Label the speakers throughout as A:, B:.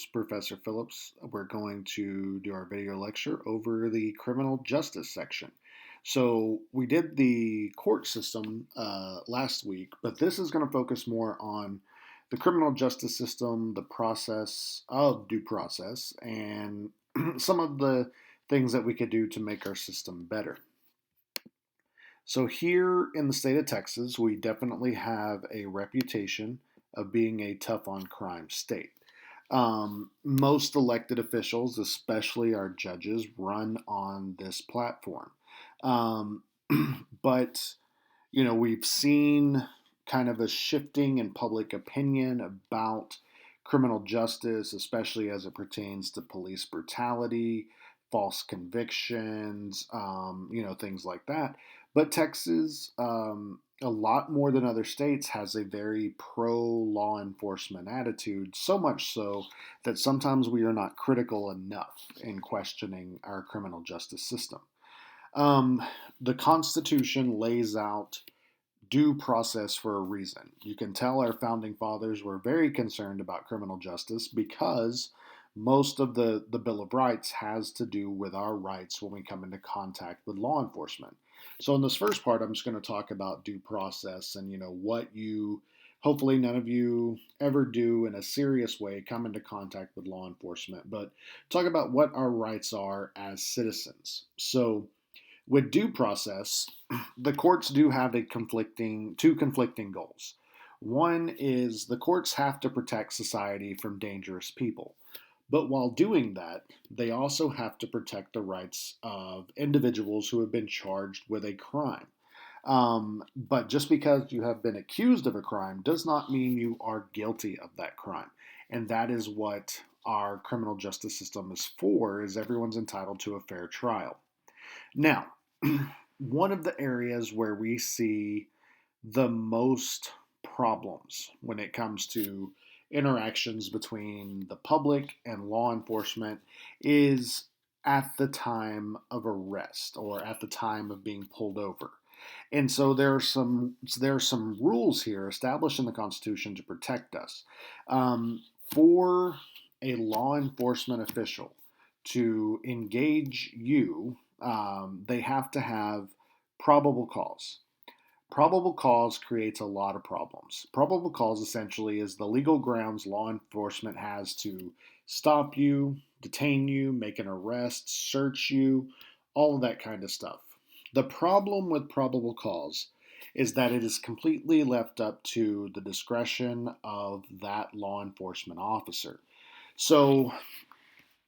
A: Professor Phillips. We're going to do our video lecture over the criminal justice section. So, we did the court system last week, but this is going to focus more on the criminal justice system, the process of due process, and some of the things that we could do to make our system better. So, here in the state of Texas, we definitely have a reputation of being a tough on crime state. Most elected officials, especially our judges, run on this platform. Um, but, we've seen kind of a shifting in public opinion about criminal justice, especially as it pertains to police brutality, false convictions, things like that. But Texas, a lot more than other states, has a very pro law enforcement attitude, so much so that sometimes we are not critical enough in questioning our criminal justice system. Um, the Constitution lays out due process for a reason. You can tell our founding fathers were very concerned about criminal justice because most of the Bill of Rights has to do with our rights when we come into contact with law enforcement. So in this first part, I'm just going to talk about due process and what you hopefully none of you ever do in a serious way come into contact with law enforcement, but talk about what our rights are as citizens. So with due process, the courts do have two conflicting goals. One is the courts have to protect society from dangerous people. But while doing that, they also have to protect the rights of individuals who have been charged with a crime. But just because you have been accused of a crime does not mean you are guilty of that crime. And that is what our criminal justice system is for, is everyone's entitled to a fair trial. Now, one of the areas where we see the most problems when it comes to interactions between the public and law enforcement is at the time of arrest or at the time of being pulled over. And so there are some rules here established in the Constitution to protect us. For a law enforcement official to engage you, they have to have probable cause. Probable cause creates a lot of problems. Probable cause essentially is the legal grounds law enforcement has to stop you, detain you, make an arrest, search you, all of that kind of stuff. The problem with probable cause is that it is completely left up to the discretion of that law enforcement officer. So,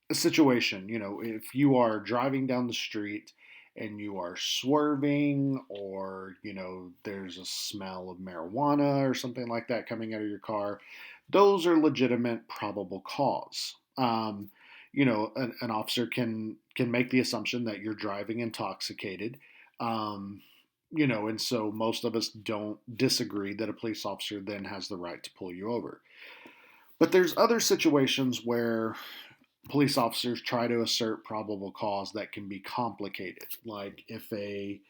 A: a situation, if you are driving down the street and you are swerving, or there's a smell of marijuana or something like that coming out of your car, those are legitimate probable cause. An officer can make the assumption that you're driving intoxicated. um, and so most of us don't disagree that a police officer then has the right to pull you over. But there's other situations where police officers try to assert probable cause that can be complicated. Like if a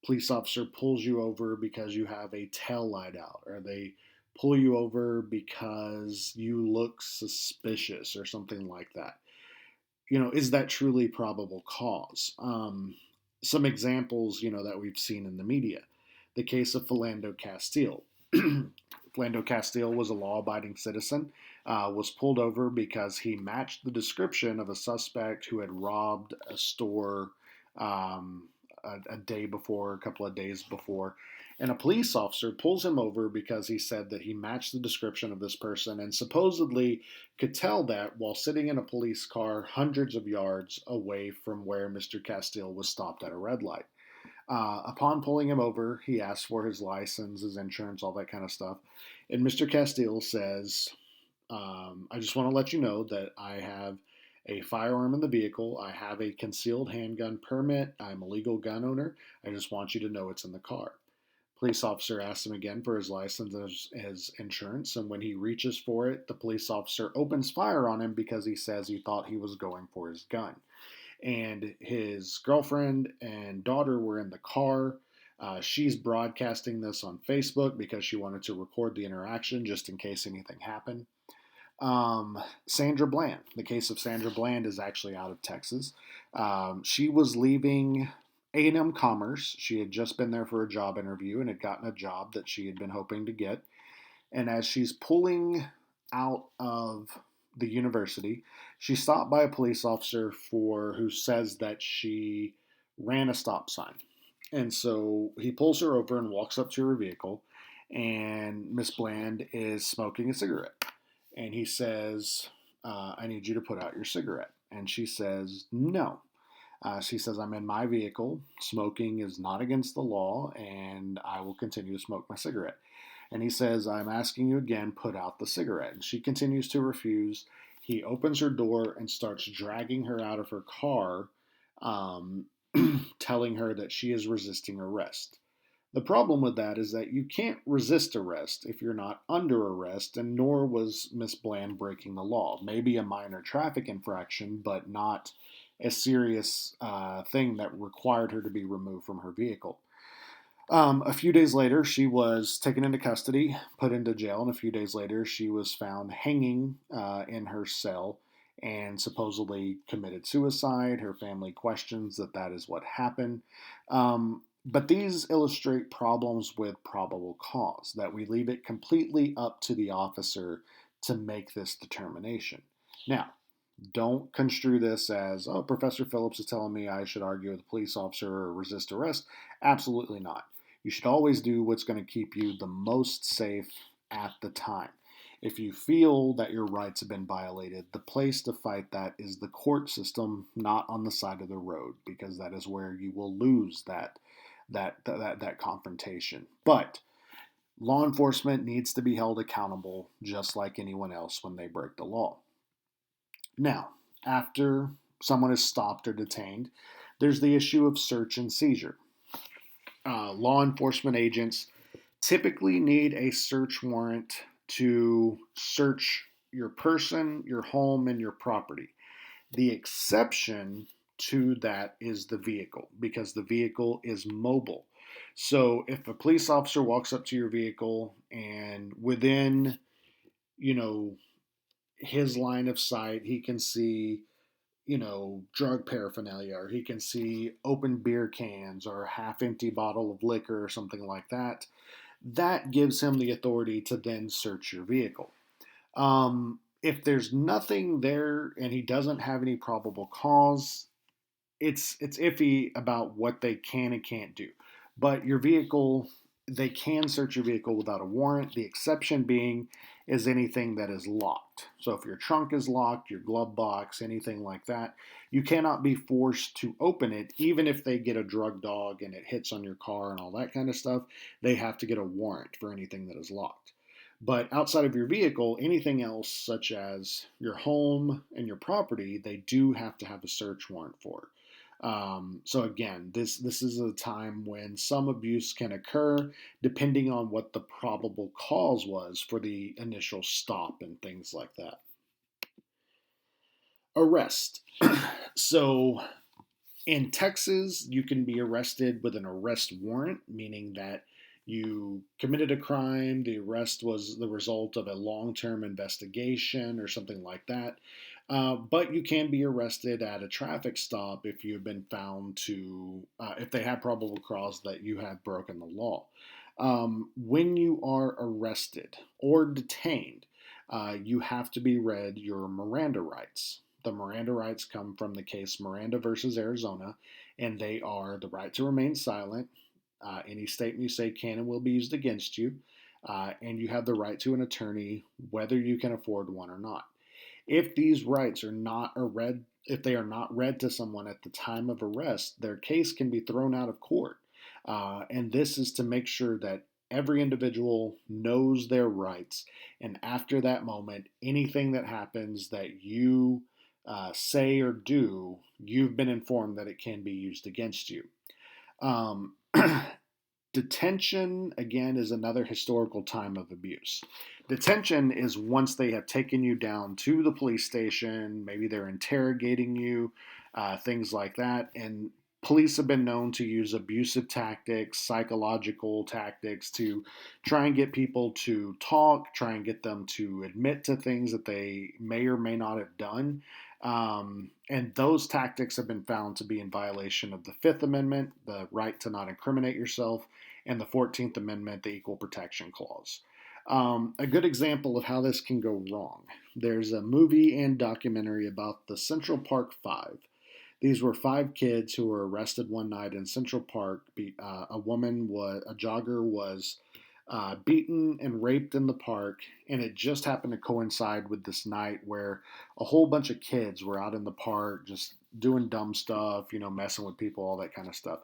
A: police officer pulls you over because you have a tail light out, or they pull you over because you look suspicious or something like that. Is that truly probable cause? Some examples, that we've seen in the media. The case of Philando Castile. Philando Castile was a law-abiding citizen, was pulled over because he matched the description of a suspect who had robbed a store a day before, a couple of days before. And a police officer pulls him over because he said that he matched the description of this person and supposedly could tell that while sitting in a police car hundreds of yards away from where Mr. Castile was stopped at a red light. Upon pulling him over, he asks for his license, his insurance, all that kind of stuff. And Mr. Castile says, I just want to let you know that I have a firearm in the vehicle. I have a concealed handgun permit. I'm a legal gun owner. I just want you to know it's in the car. Police officer asks him again for his license and his insurance, and when he reaches for it, the police officer opens fire on him because he says he thought he was going for his gun. And his girlfriend and daughter were in the car. She's broadcasting this on Facebook because she wanted to record the interaction just in case anything happened. Sandra Bland. The case of Sandra Bland is actually out of Texas. She was leaving A&M Commerce. She had just been there for a job interview and had gotten a job that she had been hoping to get. And as she's pulling out of the university, she's stopped by a police officer who says that she ran a stop sign. And so he pulls her over and walks up to her vehicle, and Miss Bland is smoking a cigarette. And he says, I need you to put out your cigarette. And she says, no. She says, I'm in my vehicle. Smoking is not against the law, and I will continue to smoke my cigarette. And he says, I'm asking you again, put out the cigarette. And she continues to refuse. He opens her door and starts dragging her out of her car, um, telling her that she is resisting arrest. The problem with that is that you can't resist arrest if you're not under arrest, and nor was Miss Bland breaking the law. Maybe a minor traffic infraction, but not a serious thing that required her to be removed from her vehicle. A few days later, she was taken into custody, put into jail, and a few days later, she was found hanging in her cell and supposedly committed suicide. Her family questions that that is what happened. But these illustrate problems with probable cause, that we leave it completely up to the officer to make this determination. Now, don't construe this as, oh, Professor Phillips is telling me I should argue with a police officer or resist arrest. Absolutely not. You should always do what's going to keep you the most safe at the time. If you feel that your rights have been violated, the place to fight that is the court system, not on the side of the road, because that is where you will lose that confrontation. But law enforcement needs to be held accountable just like anyone else when they break the law. Now, after someone is stopped or detained, there's the issue of search and seizure. Law enforcement agents typically need a search warrant to search your person, your home, and your property. The exception to that is the vehicle, because the vehicle is mobile. So if a police officer walks up to your vehicle and within, you know, his line of sight, he can see, drug paraphernalia, or he can see open beer cans or a half empty bottle of liquor or something like that, that gives him the authority to then search your vehicle. If there's nothing there and he doesn't have any probable cause, it's iffy about what they can and can't do. But your vehicle, they can search your vehicle without a warrant. The exception being is anything that is locked. So if your trunk is locked, your glove box, anything like that, you cannot be forced to open it, even if they get a drug dog and it hits on your car and all that kind of stuff. They have to get a warrant for anything that is locked. But outside of your vehicle, anything else, such as your home and your property, they do have to have a search warrant for. So again, this is a time when some abuse can occur depending on what the probable cause was for the initial stop and things like that. Arrest. So in Texas, you can be arrested with an arrest warrant, meaning that you committed a crime, the arrest was the result of a long term investigation or something like that. But you can be arrested at a traffic stop if you've been found to, if they have probable cause that you have broken the law. When you are arrested or detained, you have to be read your Miranda rights. The Miranda rights come from the case Miranda versus Arizona, and they are the right to remain silent. Any statement you say can and will be used against you, and you have the right to an attorney, whether you can afford one or not. If these rights are not read, if they are not read to someone at the time of arrest, their case can be thrown out of court. And this is to make sure that every individual knows their rights. And after that moment, anything that happens that you say or do, you've been informed that it can be used against you. Um, Detention, again, is another historical time of abuse. Detention is once they have taken you down to the police station, maybe they're interrogating you, things like that, and police have been known to use abusive tactics, psychological tactics to try and get people to talk, try and get them to admit to things that they may or may not have done. And those tactics have been found to be in violation of the Fifth Amendment, the right to not incriminate yourself, and the 14th Amendment, the Equal Protection Clause. A good example of how this can go wrong. There's a movie and documentary about the Central Park Five. These were five kids who were arrested one night in Central Park. A jogger was beaten and raped in the park, and it just happened to coincide with this night where a whole bunch of kids were out in the park just doing dumb stuff, messing with people, all that kind of stuff.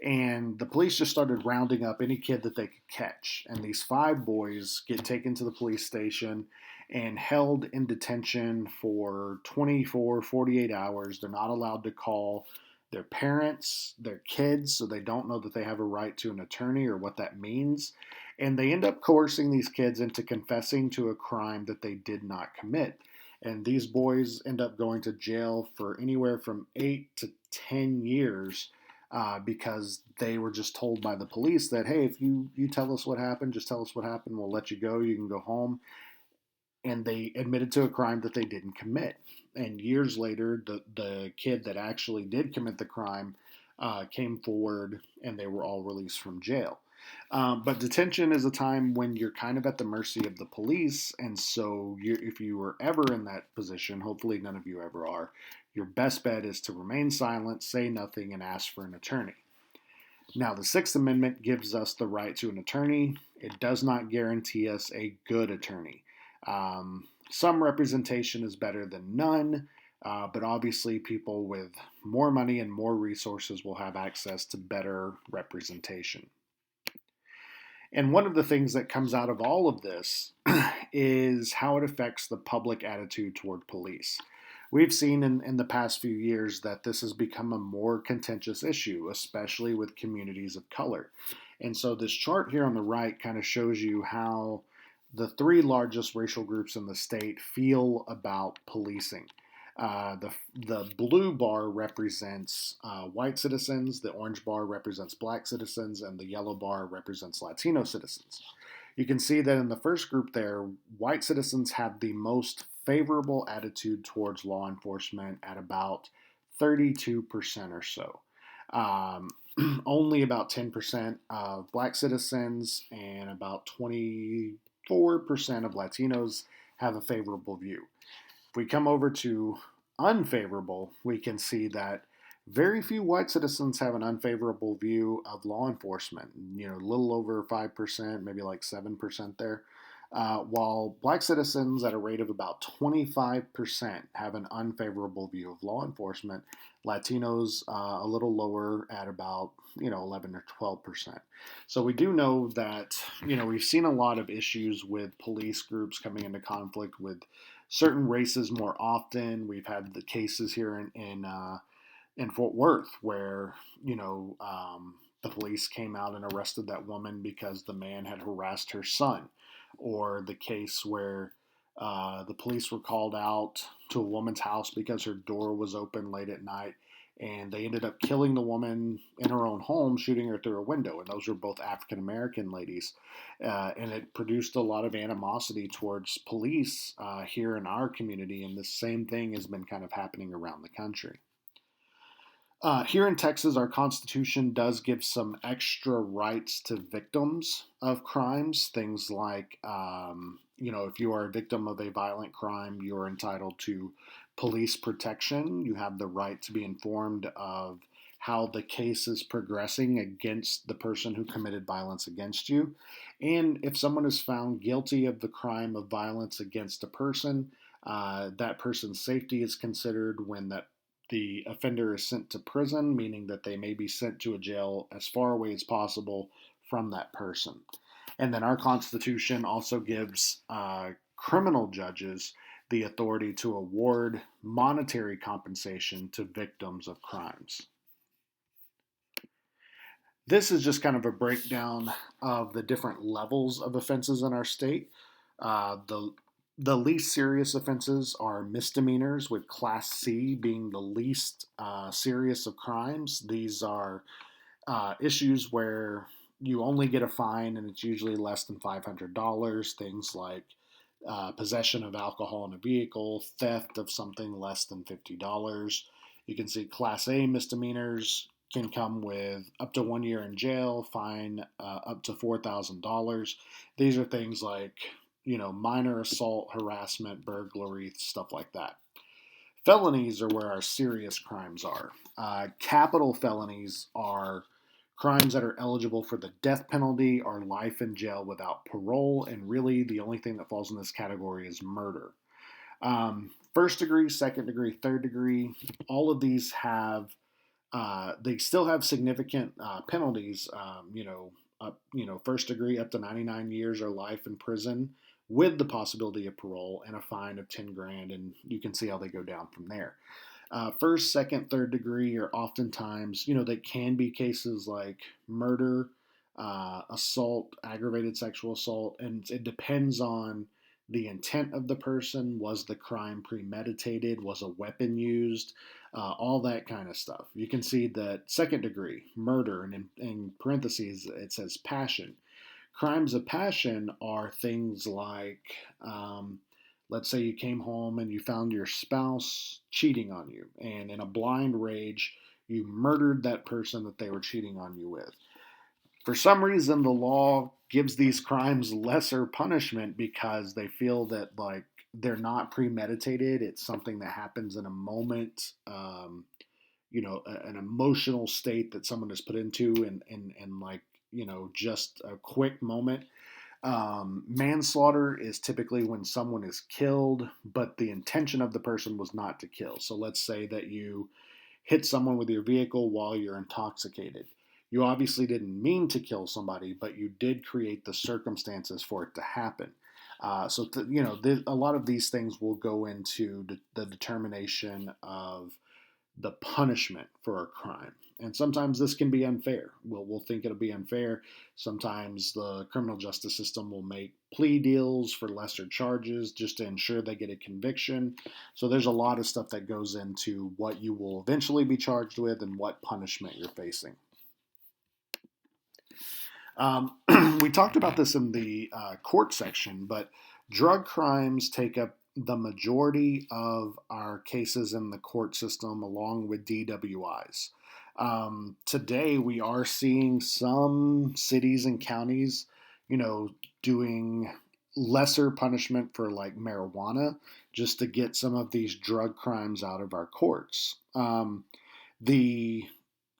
A: And the police just started rounding up any kid that they could catch. And these five boys get taken to the police station and held in detention for 24, 48 hours. They're not allowed to call their parents, their kids, so they don't know that they have a right to an attorney or what that means. And they end up coercing these kids into confessing to a crime that they did not commit. And these boys end up going to jail for anywhere from 8 to 10 years because they were just told by the police that, hey, if you tell us what happened, just tell us what happened, we'll let you go, you can go home. And they admitted to a crime that they didn't commit. And years later, the kid that actually did commit the crime came forward, and they were all released from jail. But detention is a time when you're kind of at the mercy of the police, and so if you were ever in that position, hopefully none of you ever are, your best bet is to remain silent, say nothing, and ask for an attorney. Now, the Sixth Amendment gives us the right to an attorney. It does not guarantee us a good attorney. Some representation is better than none, but obviously people with more money and more resources will have access to better representation. And one of the things that comes out of all of this is how it affects the public attitude toward police. We've seen in the past few years that this has become a more contentious issue, especially with communities of color. And so this chart here on the right kind of shows you how the three largest racial groups in the state feel about policing. The blue bar represents white citizens, the orange bar represents black citizens, and the yellow bar represents Latino citizens. You can see that in the first group there, white citizens have the most favorable attitude towards law enforcement at about 32% or so. Only about 10% of black citizens and about 24% of Latinos have a favorable view. If we come over to unfavorable, we can see that very few white citizens have an unfavorable view of law enforcement. A little over 5%, maybe like 7% there. While black citizens at a rate of about 25% have an unfavorable view of law enforcement, Latinos a little lower at about 11 or 12%. So we do know that we've seen a lot of issues with police groups coming into conflict with certain races more often. We've had the cases here in Fort Worth where the police came out and arrested that woman because the man had harassed her son, or the case where the police were called out to a woman's house because her door was open late at night, and they ended up killing the woman in her own home, shooting her through a window. And those were both African American ladies. And it produced a lot of animosity towards police here in our community. And the same thing has been kind of happening around the country. Here in Texas, our Constitution does give some extra rights to victims of crimes. Things like, if you are a victim of a violent crime, you're entitled to police protection. You have the right to be informed of how the case is progressing against the person who committed violence against you. And if someone is found guilty of the crime of violence against a person, that person's safety is considered when the offender is sent to prison, meaning that they may be sent to a jail as far away as possible from that person. And then our Constitution also gives criminal judges the authority to award monetary compensation to victims of crimes. This is just kind of a breakdown of the different levels of offenses in our state. The least serious offenses are misdemeanors, with Class C being the least serious of crimes. These are issues where you only get a fine and it's usually less than $500. Things like possession of alcohol in a vehicle, theft of something less than $50. You can see Class A misdemeanors can come with up to 1 year in jail, fine up to $4,000. These are things like, minor assault, harassment, burglary, stuff like that. Felonies are where our serious crimes are. Capital felonies are crimes that are eligible for the death penalty or life in jail without parole, and really the only thing that falls in this category is murder. First degree, second degree, third degree, all of these have they still have significant penalties. First degree up to 99 years or life in prison with the possibility of parole and a fine of 10 grand, and you can see how they go down from there. First, second, third degree are oftentimes, they can be cases like murder, assault, aggravated sexual assault, and it depends on the intent of the person. Was the crime premeditated? Was a weapon used? All that kind of stuff. You can see that second degree, murder, and in parentheses it says passion. Crimes of passion are things like, let's say you came home and you found your spouse cheating on you, and in a blind rage, you murdered that person that they were cheating on you with. For some reason, the law gives these crimes lesser punishment because they feel that, like, they're not premeditated. It's something that happens in a moment, an emotional state that someone is put into, and like, just a quick moment. Manslaughter is typically when someone is killed, but the intention of the person was not to kill. So let's say that you hit someone with your vehicle while you're intoxicated. You obviously didn't mean to kill somebody, but you did create the circumstances for it to happen. A lot of these things will go into the determination of the punishment for a crime. And sometimes this can be unfair. We'll think it'll be unfair. Sometimes the criminal justice system will make plea deals for lesser charges just to ensure they get a conviction. So there's a lot of stuff that goes into what you will eventually be charged with and what punishment you're facing. We talked about this in the court section, but drug crimes take up the majority of our cases in the court system, along with DWIs. Today, we are seeing some cities and counties, doing lesser punishment for like marijuana just to get some of these drug crimes out of our courts. The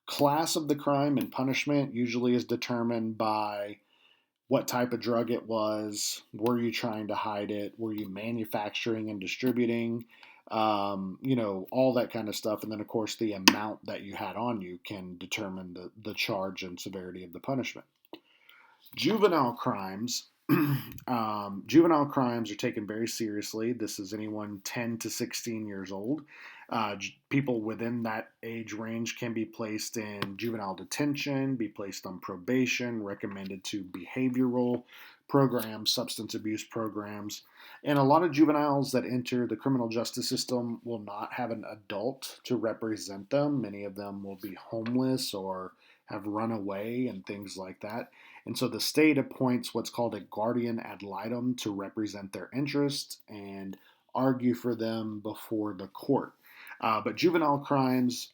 A: class of the crime and punishment usually is determined by what type of drug it was. Were you trying to hide it? Were you manufacturing and distributing? All that kind of stuff. And then, of course, the amount that you had on you can determine the charge and severity of the punishment. Juvenile crimes. Juvenile crimes are taken very seriously. This is anyone 10 to 16 years old. People within that age range can be placed in juvenile detention, be placed on probation, recommended to behavioral programs, substance abuse programs. And a lot of juveniles that enter the criminal justice system will not have an adult to represent them. Many of them will be homeless or have run away and things like that. And so the state appoints what's called a guardian ad litem to represent their interests and argue for them before the court. But juvenile crimes,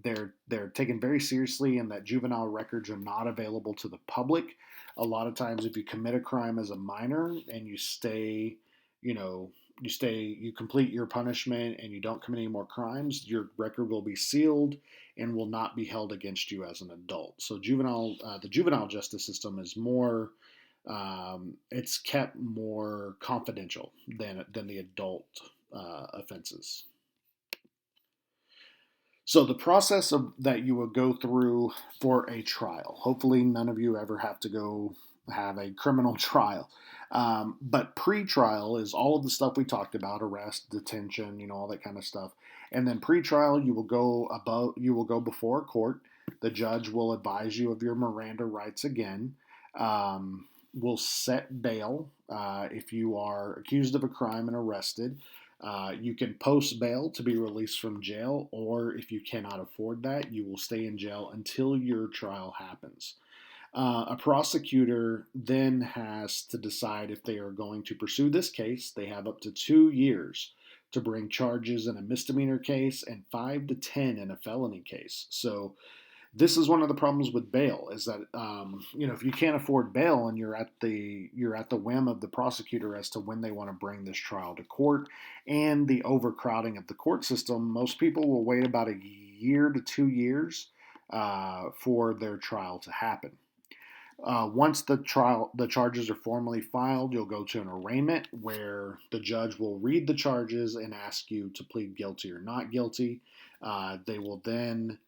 A: they're taken very seriously, in that juvenile records are not available to the public. A lot of times, if you commit a crime as a minor and you stay, you complete your punishment and you don't commit any more crimes, your record will be sealed and will not be held against you as an adult. So the juvenile justice system is more, it's kept more confidential than the adult offenses. So the process that you would go through for a trial. Hopefully, none of you ever have to go have a criminal trial. But pre-trial is all of the stuff we talked about: arrest, detention, all that kind of stuff. And then pre-trial, you will go before a court. The judge will advise you of your Miranda rights again. will set bail if you are accused of a crime and arrested. You can post bail to be released from jail, or if you cannot afford that, you will stay in jail until your trial happens. A prosecutor then has to decide if they are going to pursue this case. They have up to 2 years to bring charges in a misdemeanor case and 5 to 10 in a felony case. So this is one of the problems with bail is that if you can't afford bail and you're at the whim of the prosecutor as to when they want to bring this trial to court, and the overcrowding of the court system, most people will wait about a year to 2 years for their trial to happen. Once the charges are formally filed, you'll go to an arraignment where the judge will read the charges and ask you to plead guilty or not guilty. They will then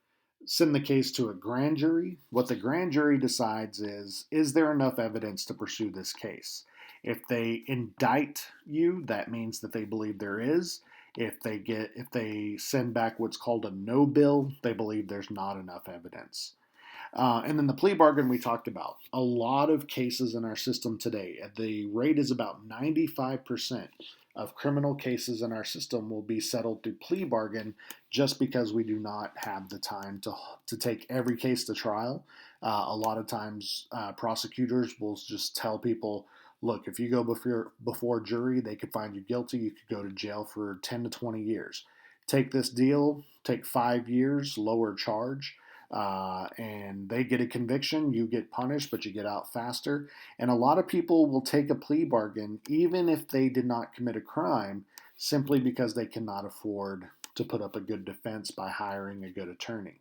A: send the case to a grand jury. What the grand jury decides is there enough evidence to pursue this case? If they indict you, that means that they believe there is. If they send back what's called a no bill, they believe there's not enough evidence. And then the plea bargain we talked about. A lot of cases in our system today, the rate is about 95% of criminal cases in our system will be settled through plea bargain just because we do not have the time to take every case to trial. A lot of times, prosecutors will just tell people, look, if you go before jury, they could find you guilty. You could go to jail for 10 to 20 years. Take this deal, take 5 years, lower charge and they get a conviction, you get punished, but you get out faster. And a lot of people will take a plea bargain even if they did not commit a crime simply because they cannot afford to put up a good defense by hiring a good attorney.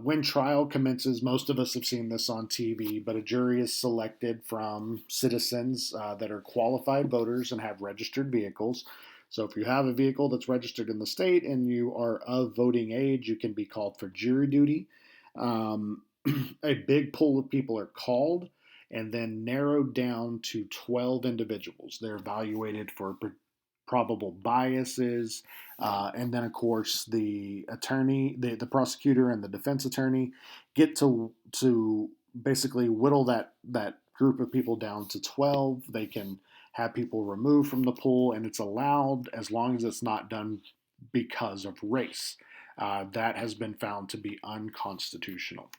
A: When trial commences, most of us have seen this on TV, but a jury is selected from citizens that are qualified voters and have registered vehicles. So if you have a vehicle that's registered in the state and you are of voting age, you can be called for jury duty. A big pool of people are called and then narrowed down to 12 individuals. They're evaluated for probable biases, and then of course the attorney, the prosecutor, and the defense attorney get to basically whittle that group of people down to 12. They can have people removed from the pool, and it's allowed as long as it's not done because of race. That has been found to be unconstitutional.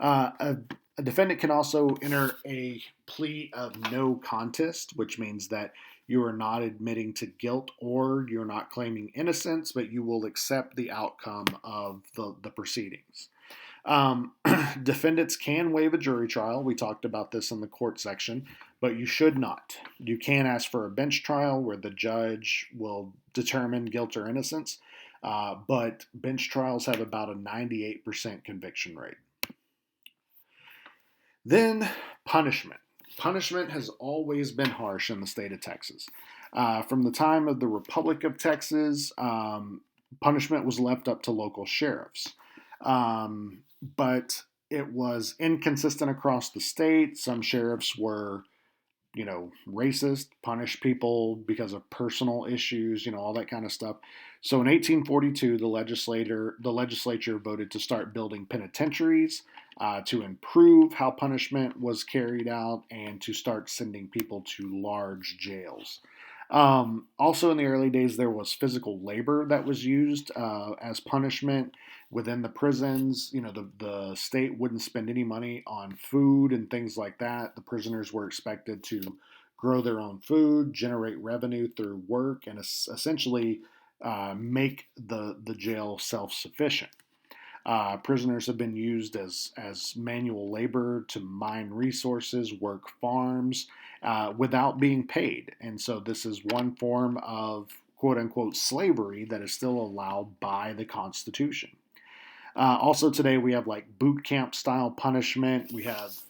A: A defendant can also enter a plea of no contest, which means that you are not admitting to guilt or you're not claiming innocence, but you will accept the outcome of the proceedings. Defendants can waive a jury trial. We talked about this in the court section, but you should not. You can ask for a bench trial where the judge will determine guilt or innocence, but bench trials have about a 98% conviction rate. Then punishment. Punishment has always been harsh in the state of Texas. From the time of the Republic of Texas, punishment was left up to local sheriffs. But it was inconsistent across the state. Some sheriffs were, racist, punished people because of personal issues, all that kind of stuff. So in 1842, the legislature voted to start building penitentiaries to improve how punishment was carried out and to start sending people to large jails. Also, in the early days, there was physical labor that was used as punishment within the prisons. The state wouldn't spend any money on food and things like that. The prisoners were expected to grow their own food, generate revenue through work, and essentially make the jail self-sufficient. Prisoners have been used as manual labor to mine resources, work farms, without being paid. And so this is one form of quote unquote slavery that is still allowed by the Constitution. Also today we have like boot camp style punishment.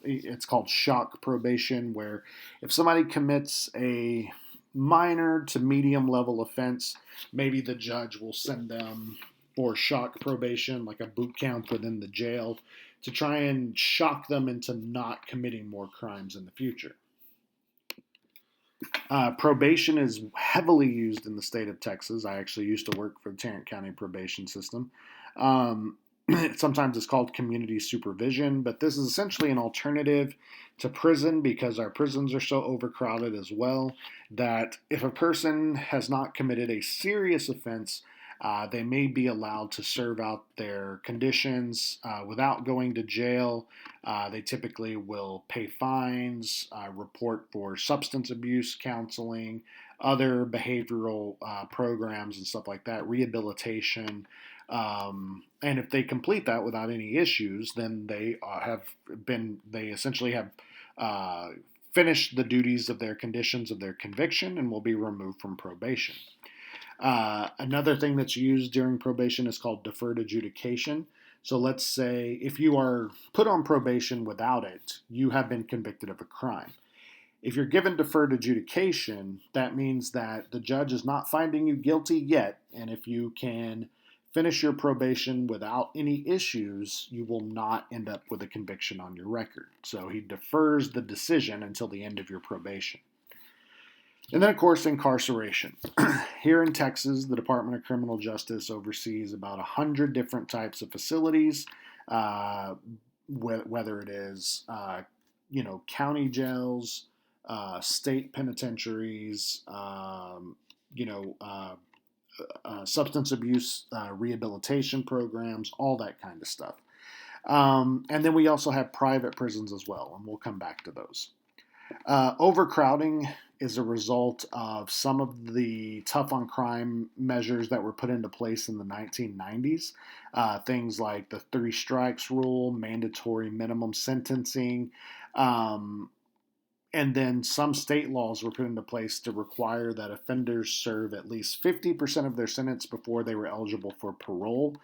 A: It's called shock probation, where if somebody commits a minor to medium level offense, maybe the judge will send them for shock probation, like a boot camp within the jail, to try and shock them into not committing more crimes in the future. Probation is heavily used in the state of Texas. I actually used to work for the Tarrant County probation system. Sometimes it's called community supervision, but this is essentially an alternative to prison because our prisons are so overcrowded as well that if a person has not committed a serious offense, they may be allowed to serve out their conditions without going to jail. They typically will pay fines, report for substance abuse counseling, other behavioral programs and stuff like that, rehabilitation. And if they complete that without any issues, then they essentially have uh, finished the duties of their conditions of their conviction and will be removed from probation. Another thing that's used during probation is called deferred adjudication. So let's say if you are put on probation without it, you have been convicted of a crime. If you're given deferred adjudication, that means that the judge is not finding you guilty yet, and if you can finish your probation without any issues, you will not end up with a conviction on your record. So he defers the decision until the end of your probation. And then, of course, incarceration. Here in Texas, the Department of Criminal Justice oversees about 100 different types of facilities, uh, whether it is, county jails, state penitentiaries, substance abuse rehabilitation programs, all that kind of stuff. And then we also have private prisons as well, and we'll come back to those. Overcrowding is a result of some of the tough on crime measures that were put into place in the 1990s. Things like the three strikes rule, mandatory minimum sentencing, and then some state laws were put into place to require that offenders serve at least 50% of their sentence before they were eligible for parole,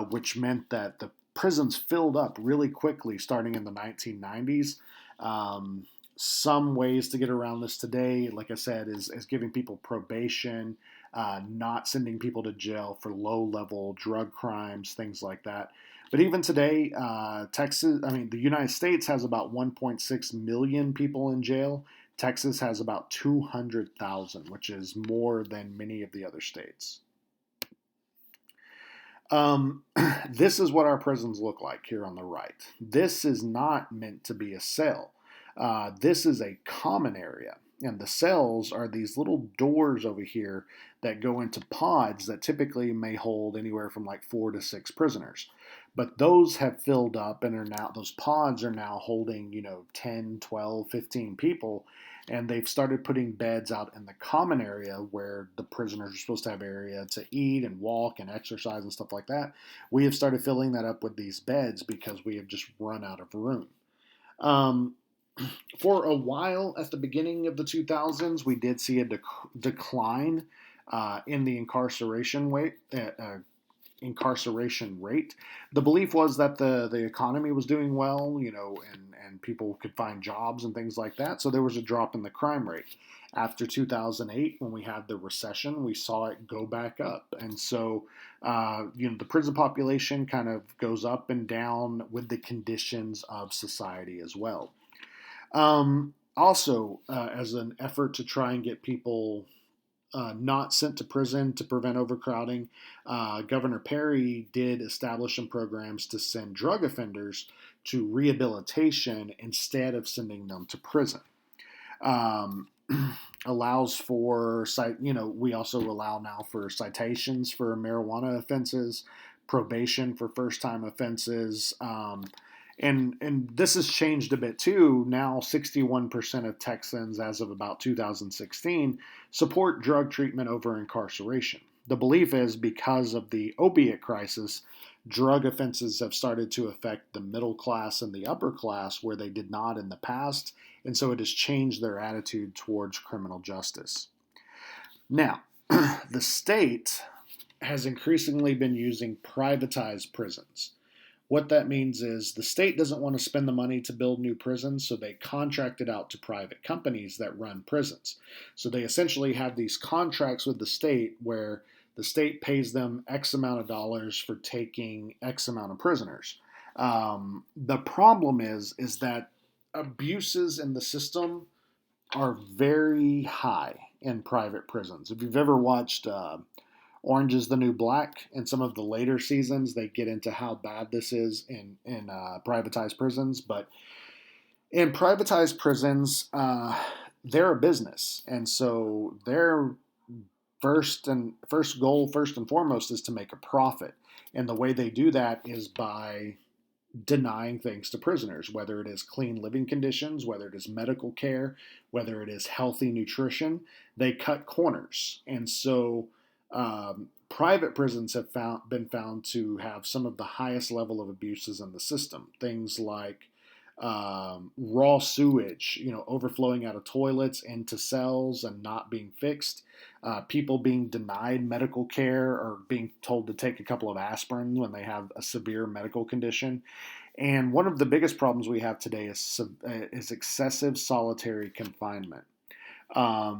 A: which meant that the prisons filled up really quickly starting in the 1990s. Some ways to get around this today, like I said, is giving people probation, not sending people to jail for low-level drug crimes, things like that. But even today, the United States has about 1.6 million people in jail. Texas has about 200,000, which is more than many of the other states. This is what our prisons look like here on the right. This is not meant to be a cell. This is a common area, and the cells are these little doors over here that go into pods that typically may hold anywhere from like 4 to 6 prisoners. But those have filled up and those pods are now holding, 10, 12, 15 people, and they've started putting beds out in the common area where the prisoners are supposed to have area to eat and walk and exercise and stuff like that. We have started filling that up with these beds because we have just run out of room. For a while at the beginning of the 2000s, we did see a decline in the incarceration rate. The belief was that the economy was doing well, and people could find jobs and things like that. So there was a drop in the crime rate. After 2008, when we had the recession, we saw it go back up. And so, the prison population kind of goes up and down with the conditions of society as well. Also, as an effort to try and get people not sent to prison to prevent overcrowding, Governor Perry did establish some programs to send drug offenders to rehabilitation instead of sending them to prison. Allows for, we also allow now for citations for marijuana offenses, probation for first-time offenses, and this has changed a bit too. Now 61% of Texans, as of about 2016, support drug treatment over incarceration. The belief is because of the opiate crisis, drug offenses have started to affect the middle class and the upper class where they did not in the past, and so it has changed their attitude towards criminal justice. Now, the state has increasingly been using privatized prisons. What that means is the state doesn't want to spend the money to build new prisons, so they contract it out to private companies that run prisons. So they essentially have these contracts with the state where the state pays them X amount of dollars for taking X amount of prisoners. The problem is that abuses in the system are very high in private prisons. If you've ever watched Orange is the New Black. In some of the later seasons, they get into how bad this is in privatized prisons. But in privatized prisons, they're a business, and so their first goal, first and foremost, is to make a profit. And the way they do that is by denying things to prisoners, whether it is clean living conditions, whether it is medical care, whether it is healthy nutrition. They cut corners. And so private prisons have been found to have some of the highest level of abuses in the system. Things like raw sewage, overflowing out of toilets into cells and not being fixed. People being denied medical care or being told to take a couple of aspirin when they have a severe medical condition. And one of the biggest problems we have today is excessive solitary confinement.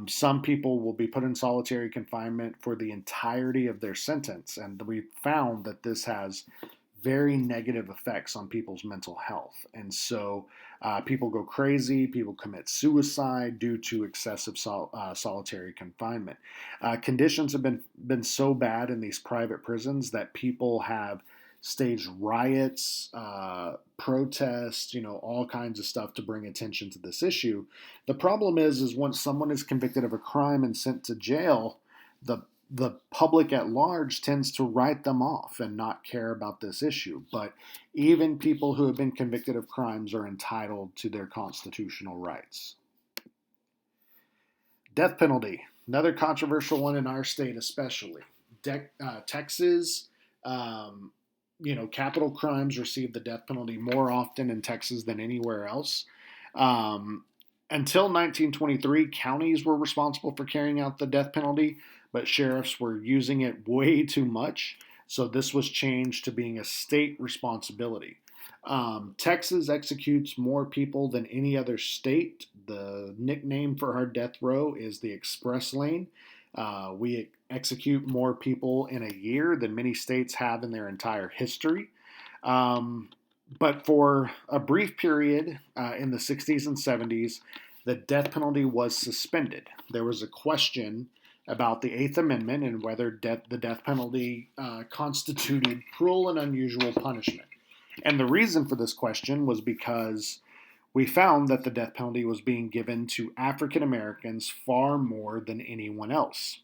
A: Some people will be put in solitary confinement for the entirety of their sentence, and we've found that this has very negative effects on people's mental health. And so people go crazy, people commit suicide due to excessive solitary confinement. Conditions have been so bad in these private prisons that people have staged riots, protests, all kinds of stuff to bring attention to this issue. The problem is once someone is convicted of a crime and sent to jail, the the public at large tends to write them off and not care about this issue. But even people who have been convicted of crimes are entitled to their constitutional rights. Death penalty, another controversial one in our state, especially. Texas, capital crimes receive the death penalty more often in Texas than anywhere else. Until 1923, counties were responsible for carrying out the death penalty, but sheriffs were using it way too much. So this was changed to being a state responsibility. Texas executes more people than any other state. The nickname for our death row is the Express Lane. We execute more people in a year than many states have in their entire history. But for a brief period in the 60s and 70s, the death penalty was suspended. There was a question about the Eighth Amendment and whether the death penalty constituted cruel and unusual punishment. And the reason for this question was because we found that the death penalty was being given to African Americans far more than anyone else.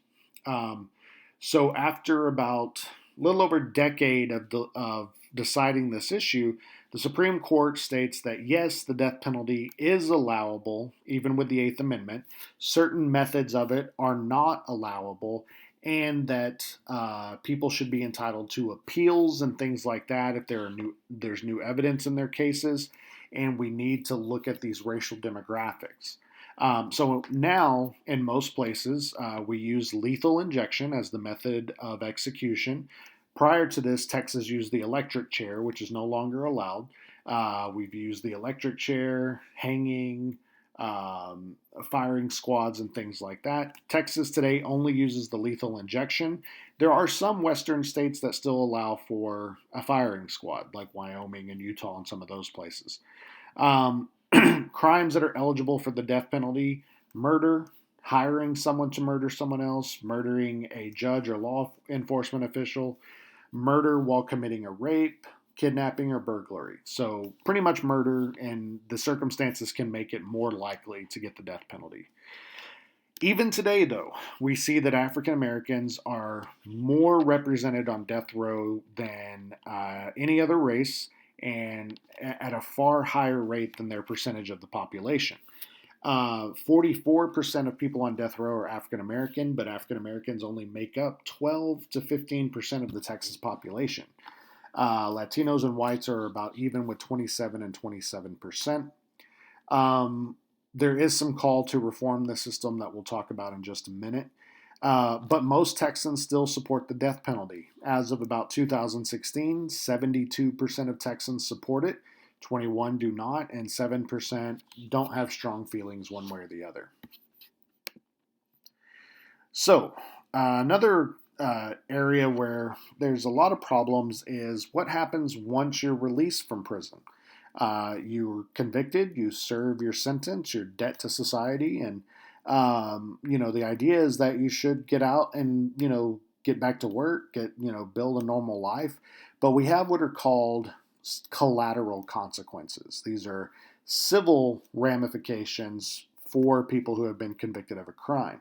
A: So after about a little over a decade of deciding this issue, the Supreme Court states that yes, the death penalty is allowable, even with the Eighth Amendment. Certain methods of it are not allowable, and that people should be entitled to appeals and things like that if there's new evidence in their cases, and we need to look at these racial demographics. So now, in most places, we use lethal injection as the method of execution. Prior to this, Texas used the electric chair, which is no longer allowed. We've used the electric chair, hanging, firing squads, and things like that. Texas today only uses the lethal injection. There are some western states that still allow for a firing squad, like Wyoming and Utah and some of those places. Crimes that are eligible for the death penalty: murder, hiring someone to murder someone else, murdering a judge or law enforcement official, murder while committing a rape, kidnapping, or burglary. So pretty much murder, and the circumstances can make it more likely to get the death penalty. Even today, though, we see that African Americans are more represented on death row than any other race, and at a far higher rate than their percentage of the population. 44% of people on death row are African American, but African Americans only make up 12 to 15% of the Texas population. Latinos and whites are about even with 27 and 27%. There is some call to reform the system that we'll talk about in just a minute. But most Texans still support the death penalty. As of about 2016, 72% of Texans support it, 21% do not, and 7% don't have strong feelings one way or the other. So, another area where there's a lot of problems is what happens once you're released from prison. You're convicted, you serve your sentence, your debt to society, and the idea is that you should get out and get back to work, build a normal life. But we have what are called collateral consequences. These are civil ramifications for people who have been convicted of a crime.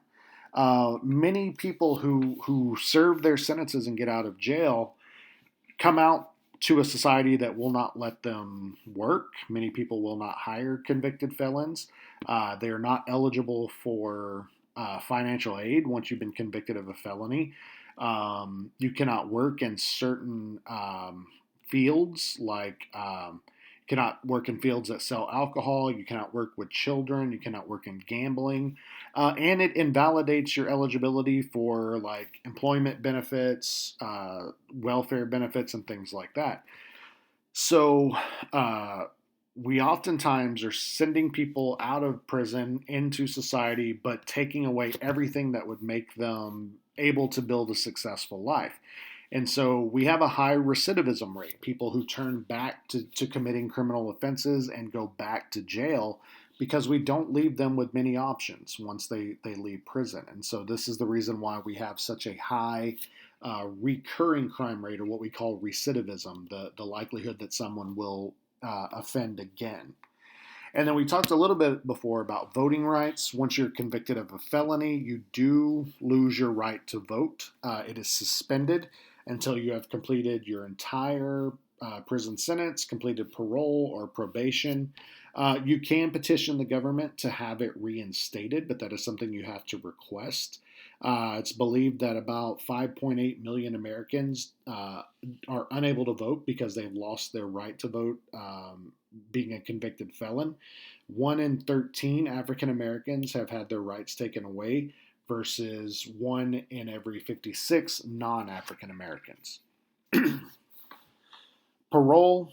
A: Many people who serve their sentences and get out of jail come out to a society that will not let them work. Many people will not hire convicted felons. They are not eligible for financial aid once you've been convicted of a felony. You cannot work in certain fields, like you cannot work in fields that sell alcohol. You cannot work with children. You cannot work in gambling. And it invalidates your eligibility for like employment benefits, welfare benefits, and things like that. So we oftentimes are sending people out of prison into society, but taking away everything that would make them able to build a successful life. And so we have a high recidivism rate, people who turn back to committing criminal offenses and go back to jail because we don't leave them with many options once they leave prison. And so this is the reason why we have such a high recurring crime rate, or what we call recidivism, the likelihood that someone will offend again. And then we talked a little bit before about voting rights. Once you're convicted of a felony, you do lose your right to vote. It is suspended until you have completed your entire prison sentence, completed parole or probation. You can petition the government to have it reinstated, but that is something you have to request. It's believed that about 5.8 million Americans are unable to vote because they've lost their right to vote being a convicted felon. 1 in 13 African Americans have had their rights taken away versus 1 in every 56 non-African Americans. Parole.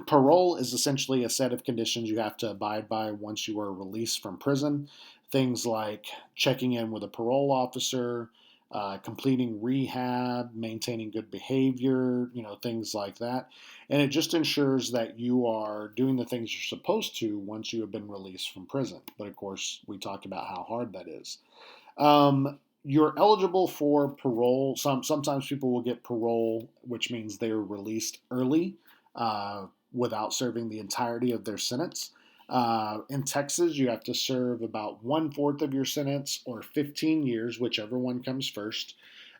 A: Parole is essentially a set of conditions you have to abide by once you are released from prison. Things like checking in with a parole officer, completing rehab, maintaining good behavior, things like that. And it just ensures that you are doing the things you're supposed to once you have been released from prison. But of course, we talked about how hard that is. You're eligible for parole. Sometimes people will get parole, which means they're released early without serving the entirety of their sentence. In Texas, you have to serve about 1/4 of your sentence or 15 years, whichever one comes first.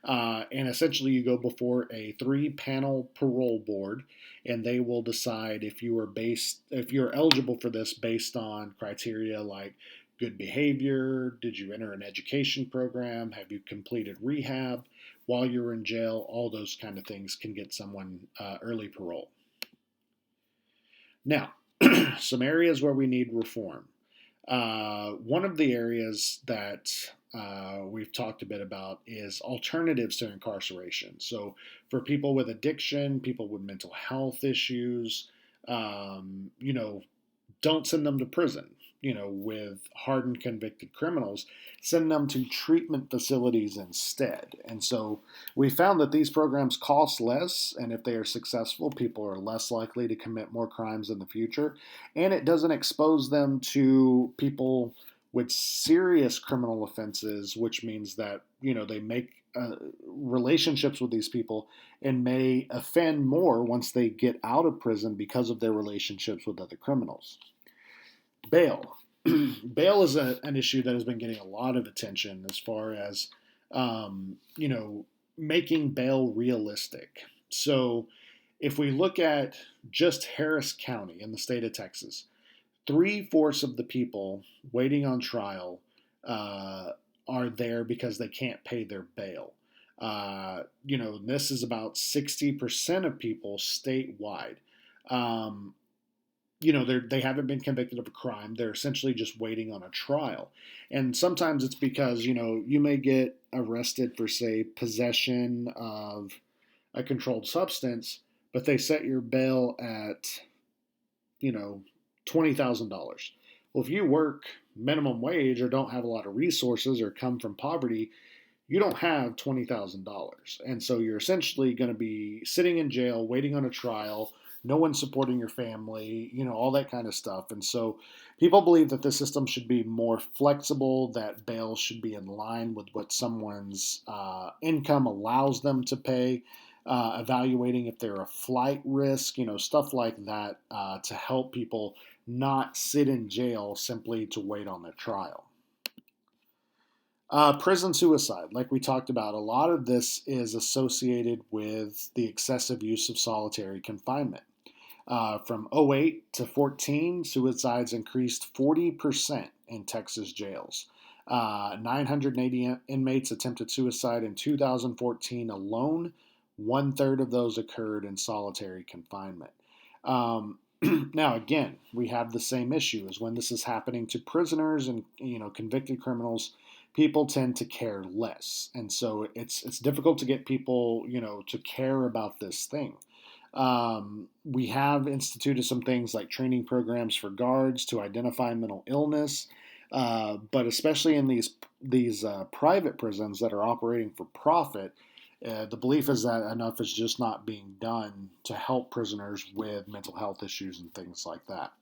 A: And essentially, you go before a 3-panel parole board, and they will decide if you're eligible for this based on criteria like good behavior, did you enter an education program, have you completed rehab while you're in jail. All those kind of things can get someone early parole. Now, some areas where we need reform. One of the areas that we've talked a bit about is alternatives to incarceration. So, for people with addiction, people with mental health issues, don't send them to prison. With hardened convicted criminals, send them to treatment facilities instead. And so we found that these programs cost less, and if they are successful, people are less likely to commit more crimes in the future. And it doesn't expose them to people with serious criminal offenses, which means that, they make relationships with these people and may offend more once they get out of prison because of their relationships with other criminals. Bail. Bail is an issue that has been getting a lot of attention as far as, making bail realistic. So if we look at just Harris County in the state of Texas, 3/4 of the people waiting on trial are there because they can't pay their bail. This is about 60% of people statewide. They haven't been convicted of a crime. They're essentially just waiting on a trial. And sometimes it's because, you may get arrested for, say, possession of a controlled substance, but they set your bail at, $20,000. Well, if you work minimum wage or don't have a lot of resources or come from poverty, you don't have $20,000. And so you're essentially going to be sitting in jail waiting on a trial, no one's supporting your family, all that kind of stuff. And so people believe that the system should be more flexible, that bail should be in line with what someone's income allows them to pay, evaluating if they're a flight risk, stuff like that, to help people not sit in jail simply to wait on their trial. Prison suicide, like we talked about, a lot of this is associated with the excessive use of solitary confinement. From '08 to 14, suicides increased 40% in Texas jails. 980 inmates attempted suicide in 2014 alone. One third of those occurred in solitary confinement. Um, Now, again, we have the same issue as when this is happening to prisoners and convicted criminals. People tend to care less, and so it's difficult to get people to care about this thing. We have instituted some things like training programs for guards to identify mental illness, but especially in these private prisons that are operating for profit, the belief is that enough is just not being done to help prisoners with mental health issues and things like that.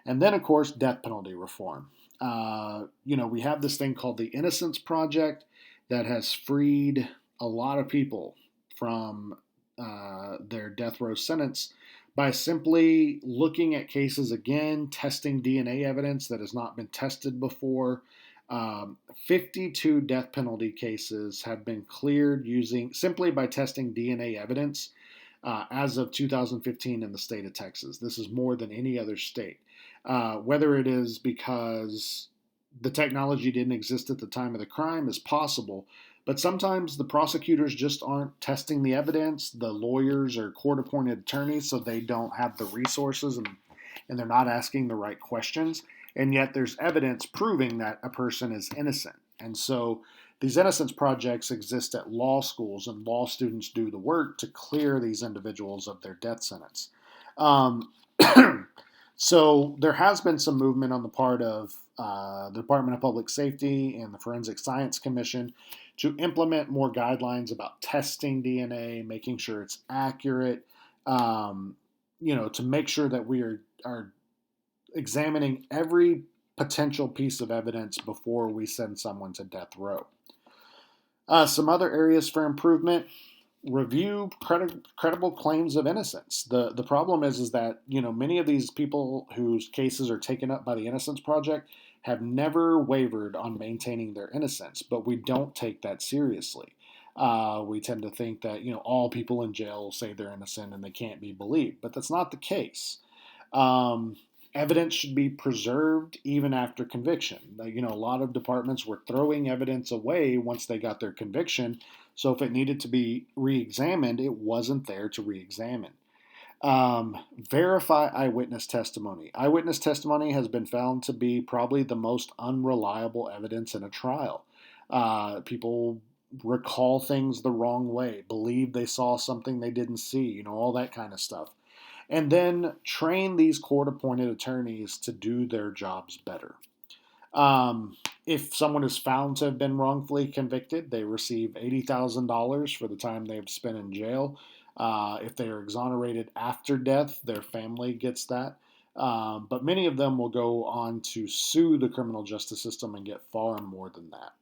A: And then, of course, death penalty reform. We have this thing called the Innocence Project that has freed a lot of people from their death row sentence by simply looking at cases again, testing DNA evidence that has not been tested before. 52 death penalty cases have been cleared using simply by testing DNA evidence as of 2015 in the state of Texas. This is more than any other state. Whether it is because the technology didn't exist at the time of the crime is possible, but sometimes the prosecutors just aren't testing the evidence. The lawyers are court appointed attorneys, so they don't have the resources and they're not asking the right questions. And yet there's evidence proving that a person is innocent. And so these innocence projects exist at law schools, and law students do the work to clear these individuals of their death sentence. Um, so there has been some movement on the part of the Department of Public Safety and the Forensic Science Commission to implement more guidelines about testing DNA, making sure it's accurate, to make sure that we are examining every potential piece of evidence before we send someone to death row. Some other areas for improvement: review credible claims of innocence. The problem is that many of these people whose cases are taken up by the Innocence Project have never wavered on maintaining their innocence, but we don't take that seriously. We tend to think that all people in jail say they're innocent and they can't be believed, but that's not the case. Um, Evidence should be preserved even after conviction. A lot of departments were throwing evidence away once they got their conviction, so if it needed to be re-examined, it wasn't there to re-examine. Verify eyewitness testimony. Eyewitness testimony has been found to be probably the most unreliable evidence in a trial. People recall things the wrong way, believe they saw something they didn't see, all that kind of stuff. And then train these court appointed attorneys to do their jobs better. If someone is found to have been wrongfully convicted, they receive $80,000 for the time they've spent in jail. If they are exonerated after death, their family gets that. But many of them will go on to sue the criminal justice system and get far more than that.